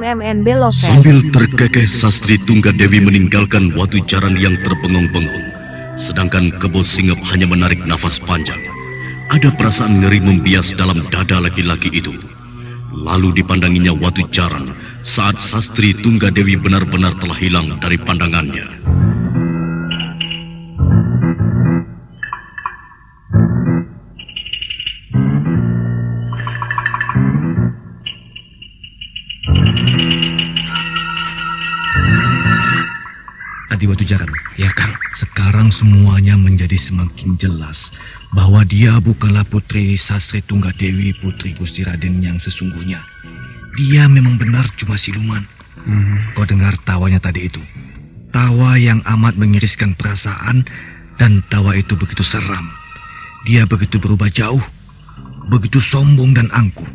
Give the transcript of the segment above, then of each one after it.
MNB Loket. Sambil terkekeh, Sastri Tunggadewi meninggalkan Watu Jaran yang terpengong-pengong. Sedangkan Kebo Singep hanya menarik nafas panjang. Ada perasaan ngeri membias dalam dada laki-laki itu. Lalu dipandanginya Watu Jaran saat Sastri Tunggadewi benar-benar telah hilang dari pandangannya. Adi Watu Jaran. Ya, Kang. Sekarang semuanya menjadi semakin jelas bahwa dia bukanlah putri Sastri Tunggadewi, putri Gusti Raden yang sesungguhnya. Dia memang benar cuma siluman. Kau dengar tawanya tadi itu? Tawa yang amat mengiriskan perasaan, dan tawa itu begitu seram. Dia begitu berubah jauh, begitu sombong dan angkuh.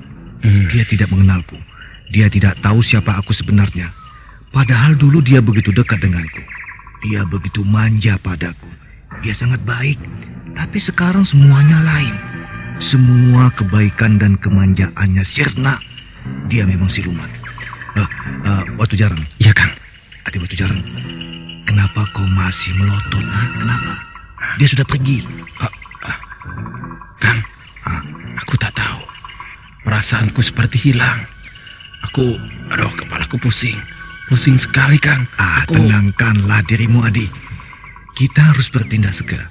Dia tidak mengenalku. Dia tidak tahu siapa aku sebenarnya. Padahal dulu dia begitu dekat denganku. Dia begitu manja padaku. Dia sangat baik. Tapi sekarang semuanya lain. Semua kebaikan dan kemanjaannya sirna. Dia memang siluman. Watu Jaran. Ya, Kang. Adi Watu Jaran. Kenapa kau masih melotot? Kenapa? Dia sudah pergi. Kang, aku tak tahu. Perasaanku seperti hilang. Kepalaku pusing. Pusing sekali, Kang. Tenangkanlah dirimu, Adi. Kita harus bertindak segera.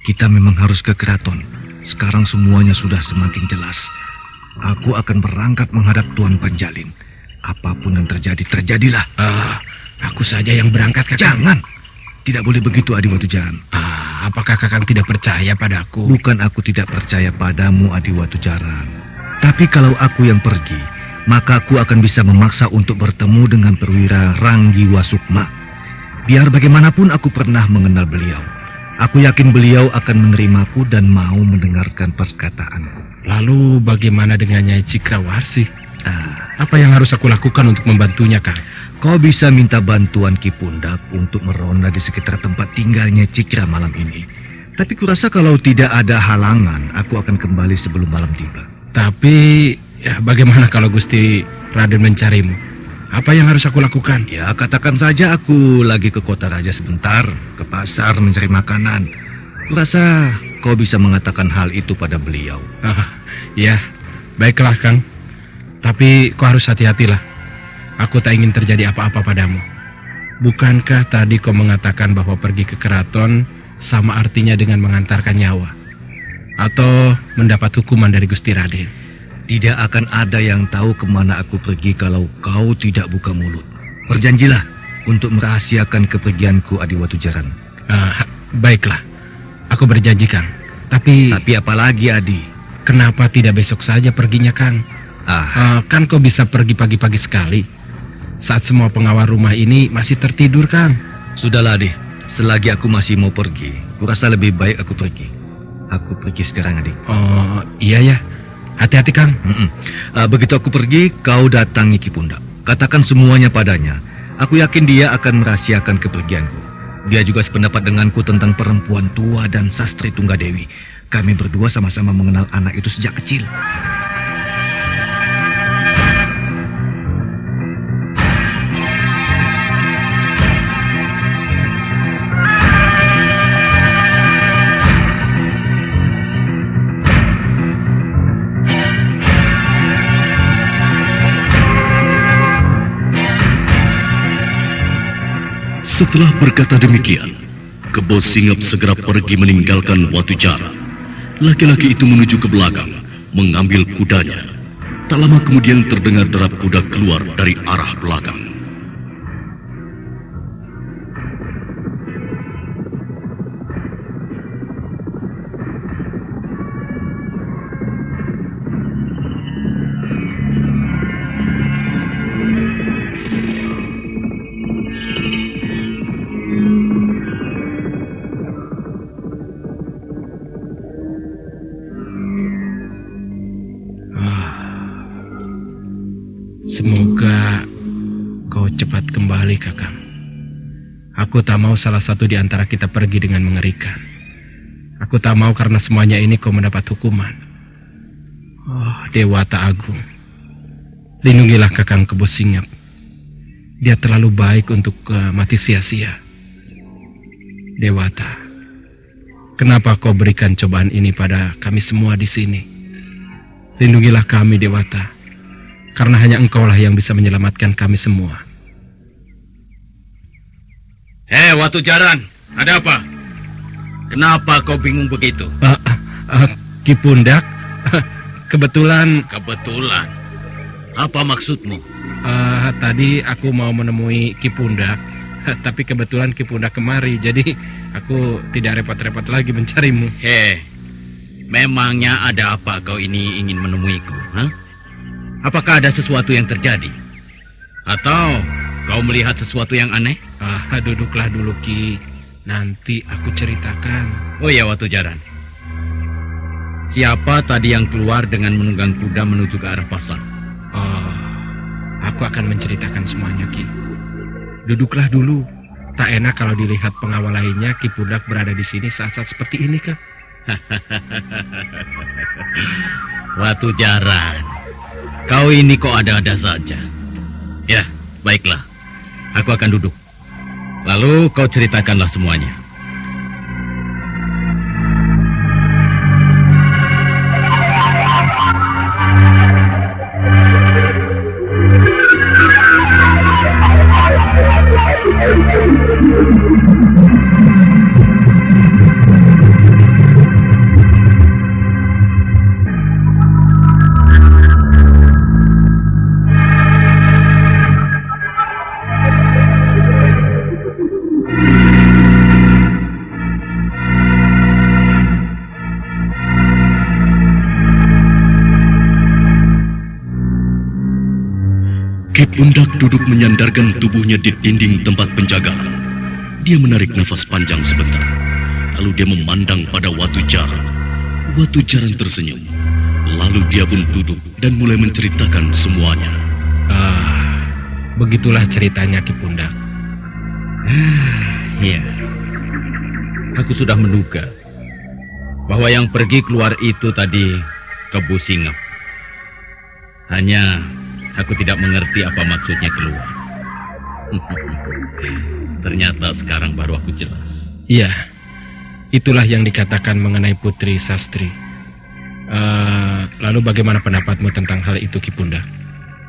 Kita memang harus ke keraton. Sekarang semuanya sudah semakin jelas. Aku akan berangkat menghadap Tuan Panjalin. Apapun yang terjadi, terjadilah. Aku saja yang berangkat, Kakang. Jangan. Tidak boleh begitu, Adi Watu Jaran. Apakah Kakang tidak percaya padaku? Bukan aku tidak percaya padamu, Adi Watu Jaran. Tapi kalau aku yang pergi, maka aku akan bisa memaksa untuk bertemu dengan perwira Ranggi Wasukma. Biar bagaimanapun aku pernah mengenal beliau. Aku yakin beliau akan menerimaku dan mau mendengarkan perkataanku. Lalu bagaimana dengan Nyai Cikrawarsi? Apa yang harus aku lakukan untuk membantunya, Kang? Kau bisa minta bantuan Ki Pundak untuk meronda di sekitar tempat tinggalnya Cikra malam ini. Tapi kurasa kalau tidak ada halangan, aku akan kembali sebelum malam tiba. Tapi bagaimana kalau Gusti Raden mencarimu? Apa yang harus aku lakukan? Ya, katakan saja aku lagi ke kota raja sebentar, ke pasar mencari makanan. Kurasa kau bisa mengatakan hal itu pada beliau. Ya, baiklah, Kang. Tapi kau harus hati-hatilah. Aku tak ingin terjadi apa-apa padamu. Bukankah tadi kau mengatakan bahwa pergi ke keraton sama artinya dengan mengantarkan nyawa? Atau mendapat hukuman dari Gusti Raden? Tidak akan ada yang tahu kemana aku pergi kalau kau tidak buka mulut. Berjanjilah untuk merahasiakan kepergianku, Adi Watu Jaran. Baiklah, aku berjanji, Kang. Tapi apa lagi, Adi? Kenapa tidak besok saja perginya, Kang? Kan kau bisa pergi pagi-pagi sekali, saat semua pengawal rumah ini masih tertidur, Kang. Sudahlah, Adi. Selagi aku masih mau pergi, kurasa lebih baik aku pergi. Aku pergi sekarang, Adi. Iya ya. Hati-hati, Kang. Begitu aku pergi, kau datangi Ki Pundak. Katakan semuanya padanya. Aku yakin dia akan merahasiakan kepergianku. Dia juga sependapat denganku tentang perempuan tua dan Sastri Tunggadewi. Kami berdua sama-sama mengenal anak itu sejak kecil. Setelah berkata demikian, Kebo Singep segera pergi meninggalkan Watu Jaran. Laki-laki itu menuju ke belakang, mengambil kudanya. Tak lama kemudian terdengar derap kuda keluar dari arah belakang. Semoga kau cepat kembali, Kakang. Aku tak mau salah satu di antara kita pergi dengan mengerikan. Aku tak mau karena semuanya ini kau mendapat hukuman. Oh, Dewata Agung, lindungilah Kakang Kebo Singep Dia terlalu baik untuk mati sia-sia. Dewata, kenapa kau berikan cobaan ini pada kami semua di sini? Lindungilah kami, Dewata, karena hanya Engkaulah yang bisa menyelamatkan kami semua. Watu Jaran, ada apa? Kenapa kau bingung begitu? Ki Pundak, kebetulan... Kebetulan? Apa maksudmu? Tadi aku mau menemui Ki Pundak, tapi kebetulan Ki Pundak kemari, jadi aku tidak repot-repot lagi mencarimu. Memangnya ada apa kau ini ingin menemuiku? Apakah ada sesuatu yang terjadi? Atau kau melihat sesuatu yang aneh? Duduklah dulu, Ki. Nanti aku ceritakan. Oh ya, Watu Jaran. Siapa tadi yang keluar dengan menunggang kuda menuju ke arah pasar? Aku akan menceritakan semuanya, Ki. Duduklah dulu. Tak enak kalau dilihat pengawal lainnya Ki Pundak berada di sini saat-saat seperti ini, Kak. Watu Jaran, kau ini kok ada-ada saja. Ya, baiklah. Aku akan duduk. Lalu kau ceritakanlah semuanya. Ki Pundak duduk menyandarkan tubuhnya di dinding tempat penjagaan. Dia menarik nafas panjang sebentar. Lalu dia memandang pada Watu Jaran. Watu Jaran tersenyum. Lalu dia pun duduk dan mulai menceritakan semuanya. Begitulah ceritanya, Ki Pundak. Iya. Aku sudah menduga bahwa yang pergi keluar itu tadi Kebu Singep. Hanya aku tidak mengerti apa maksudnya keluar. Ternyata sekarang baru aku jelas. Iya, itulah yang dikatakan mengenai Putri Sastri. Lalu bagaimana pendapatmu tentang hal itu, Ki Pundak?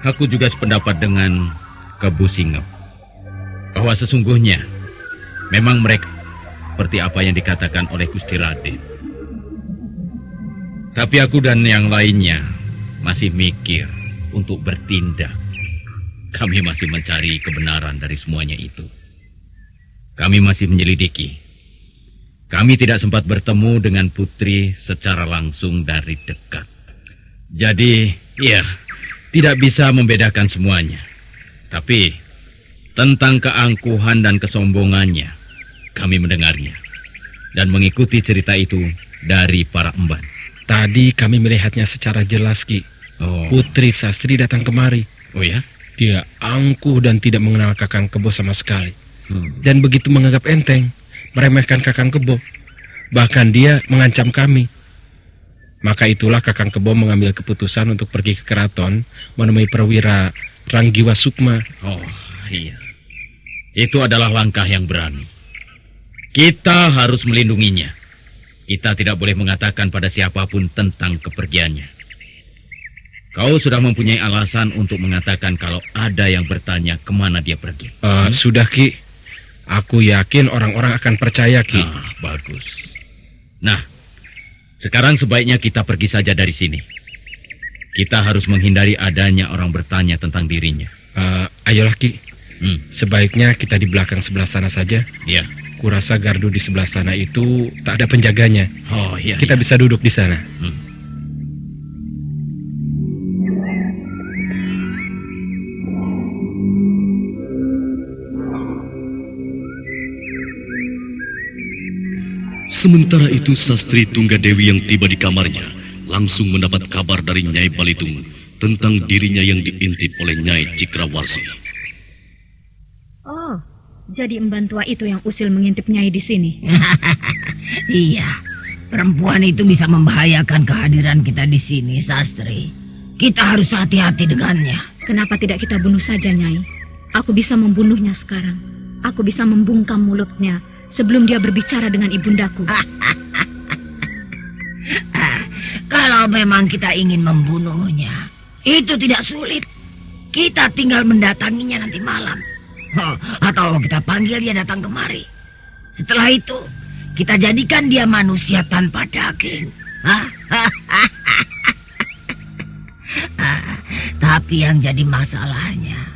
Aku juga sependapat dengan Kebu Singep, bahwa sesungguhnya memang mereka seperti apa yang dikatakan oleh Gusti Raden. Tapi aku dan yang lainnya masih mikir untuk bertindak. Kami masih mencari kebenaran dari semuanya itu. Kami masih menyelidiki. Kami tidak sempat bertemu dengan Putri secara langsung dari dekat. Jadi, ya, tidak bisa membedakan semuanya. Tapi, tentang keangkuhan dan kesombongannya, kami mendengarnya. Dan mengikuti cerita itu dari para emban. Tadi kami melihatnya secara jelas, Ki. Putri Sastri datang kemari. Oh ya? Dia angkuh dan tidak mengenal Kakang Kebo sama sekali. Dan begitu menganggap enteng, meremehkan Kakang Kebo. Bahkan dia mengancam kami. Maka itulah Kakang Kebo mengambil keputusan untuk pergi ke keraton menemui perwira Ranggiwa Sukma. Oh iya, itu adalah langkah yang berani. Kita harus melindunginya. Kita tidak boleh mengatakan pada siapapun tentang kepergiannya. Kau sudah mempunyai alasan untuk mengatakan kalau ada yang bertanya kemana dia pergi. Sudah, Ki. Aku yakin orang-orang akan percaya, Ki. Bagus. Nah, sekarang sebaiknya kita pergi saja dari sini. Kita harus menghindari adanya orang bertanya tentang dirinya. Ayolah, Ki. Sebaiknya kita di belakang sebelah sana saja. Iya. Kurasa gardu di sebelah sana itu tak ada penjaganya. Oh iya. Kita bisa duduk di sana. Sementara itu Sastri Tunggadewi yang tiba di kamarnya langsung mendapat kabar dari Nyai Balitung tentang dirinya yang diintip oleh Nyai Cikrawarsi. Oh, jadi emban tua itu yang usil mengintip Nyai di sini. Iya, perempuan itu bisa membahayakan kehadiran kita di sini, Sastri. Kita harus hati-hati dengannya. Kenapa tidak kita bunuh saja, Nyai? Aku bisa membunuhnya sekarang. Aku bisa membungkam mulutnya sebelum dia berbicara dengan ibundaku. Kalau memang kita ingin membunuhnya, itu tidak sulit. Kita tinggal mendatanginya nanti malam. Atau kita panggil dia datang kemari. Setelah itu, kita jadikan dia manusia tanpa daging. Tapi yang jadi masalahnya,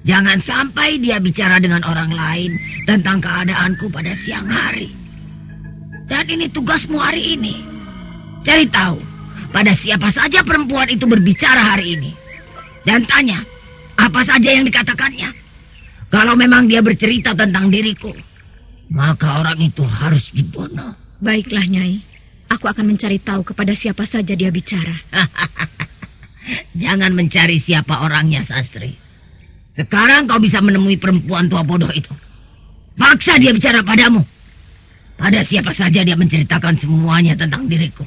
jangan sampai dia bicara dengan orang lain tentang keadaanku pada siang hari. Dan ini tugasmu hari ini. Cari tahu pada siapa saja perempuan itu berbicara hari ini. Dan tanya apa saja yang dikatakannya. Kalau memang dia bercerita tentang diriku, maka orang itu harus dibunuh. Baiklah, Nyai. Aku akan mencari tahu kepada siapa saja dia bicara. Jangan mencari siapa orangnya, Sastri. Sekarang kau bisa menemui perempuan tua bodoh itu. Paksa dia bicara padamu. Pada siapa saja dia menceritakan semuanya tentang diriku.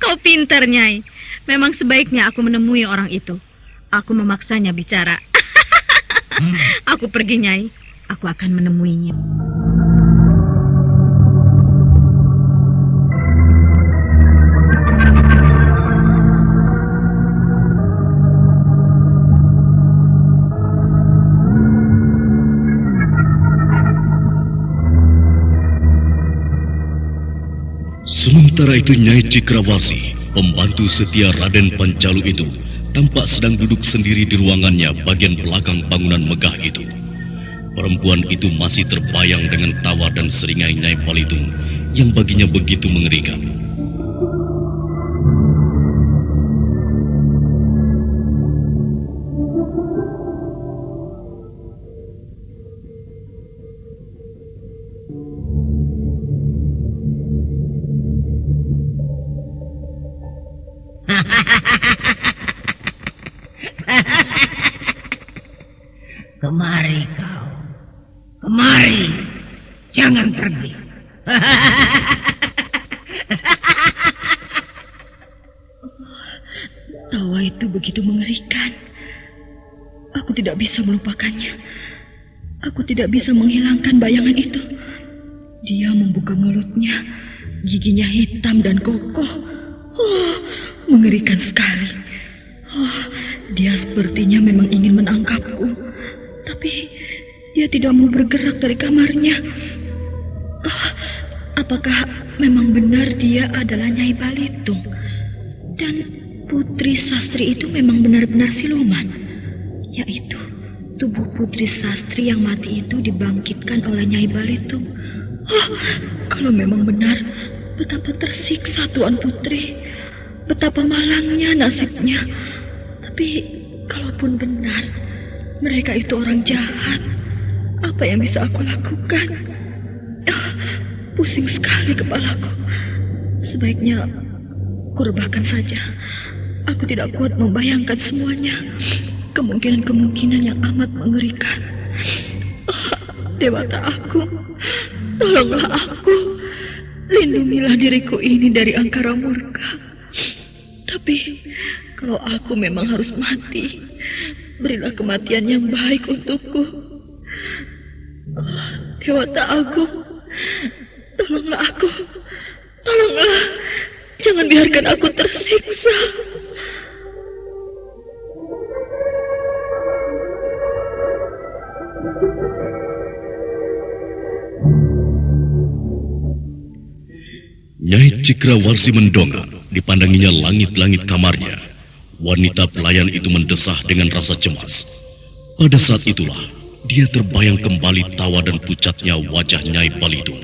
Kau pintar, Nyai. Memang sebaiknya aku menemui orang itu. Aku memaksanya bicara. Aku pergi, Nyai. Aku akan menemuinya. Sementara itu Nyai Cikrawasi, pembantu setia Raden Pancalu itu, tampak sedang duduk sendiri di ruangannya bagian belakang bangunan megah itu. Perempuan itu masih terbayang dengan tawa dan seringai Nyai Balitung yang baginya begitu mengerikan. Kemari kau. Kemari. Jangan pergi. Tawa itu begitu mengerikan. Aku tidak bisa melupakannya. Aku tidak bisa menghilangkan bayangan itu. Dia membuka mulutnya. Giginya hitam dan kokoh. Mengerikan sekali. Dia sepertinya memang ingin menangkapku. Tapi dia tidak mau bergerak dari kamarnya. Apakah memang benar dia adalah Nyai Balitung? Dan Putri Sastri itu memang benar-benar siluman? Yaitu tubuh Putri Sastri yang mati itu dibangkitkan oleh Nyai Balitung. Kalau memang benar, betapa tersiksa Tuan Putri. Betapa malangnya nasibnya. Tapi kalaupun benar, mereka itu orang jahat. Apa yang bisa aku lakukan? Pusing sekali kepalaku. Sebaiknya kurebahkan saja. Aku tidak kuat membayangkan semuanya. Kemungkinan-kemungkinan yang amat mengerikan. Dewata aku, tolonglah aku. Lindungilah diriku ini dari angkara murka. Tapi kalau aku memang harus mati, berilah kematian yang baik untukku. Dewata Agung, tolonglah aku. Tolonglah. Jangan biarkan aku tersiksa. Nyai Cikrawasi mendongak, dipandanginya langit-langit kamarnya. Wanita pelayan itu mendesah dengan rasa cemas. Pada saat itulah, dia terbayang kembali tawa dan pucatnya wajah Nyai Balitung.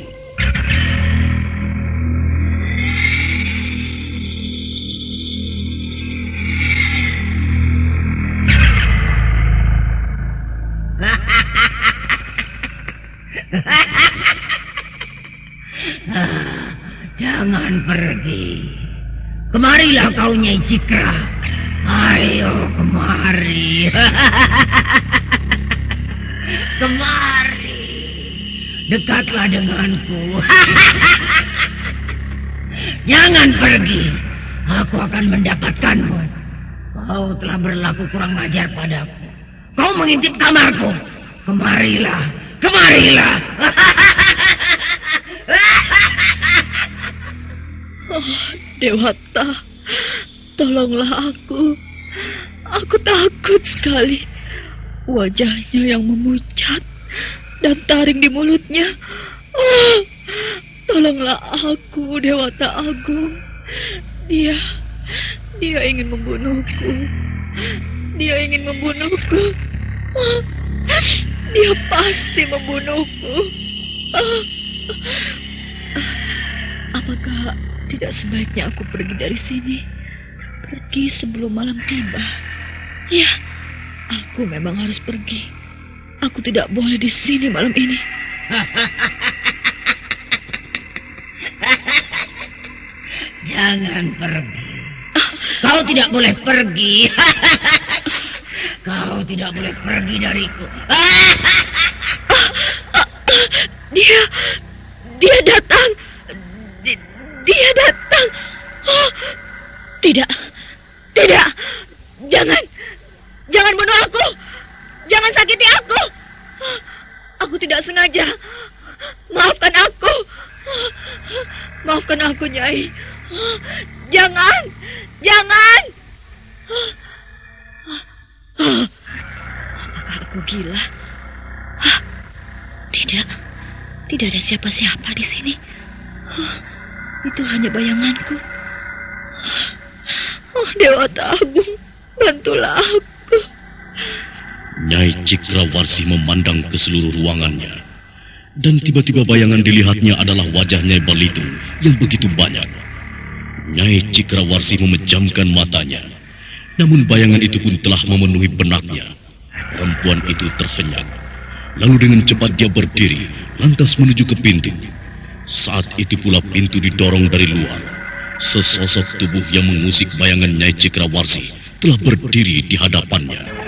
Jangan pergi. Kemarilah kau Nyai Cikra. Ayo kemari. Kemari. Dekatlah denganku. Jangan pergi. Aku akan mendapatkanmu. Kau telah berlaku kurang ajar padaku. Kau kau mengintip kamarku? Kemarilah, kemarilah. Dewata, tolonglah aku. Aku takut sekali. Wajahnya yang memucat dan taring di mulutnya. Tolonglah aku, Dewata Agung. Dia ingin membunuhku. Dia ingin membunuhku. Dia pasti membunuhku. Apakah tidak sebaiknya aku pergi dari sini? Pergi sebelum malam tiba. Ya, aku memang harus pergi. Aku tidak boleh di sini malam ini. Jangan pergi. Kau tidak boleh pergi. Kau tidak boleh pergi dariku. Dia datang. Dia datang. Oh, tidak. Jangan bunuh aku. Jangan sakiti aku. Aku tidak sengaja. Maafkan aku. Maafkan aku, Nyai. Jangan. Apakah aku gila? Tidak ada siapa-siapa di sini. Itu hanya bayanganku. Oh, Dewata Agung, bantulah aku. Nyai Cikrawarsi memandang ke seluruh ruangannya. Dan tiba-tiba bayangan dilihatnya adalah wajah Nyai Balitung yang begitu banyak. Nyai Cikrawarsi memejamkan matanya. Namun bayangan itu pun telah memenuhi benaknya. Perempuan itu terhenyak. Lalu dengan cepat dia berdiri, lantas menuju ke pintu. Saat itu pula pintu didorong dari luar. Sesosok tubuh yang mengusik bayangan Nyai Cikrawarsi telah berdiri di hadapannya.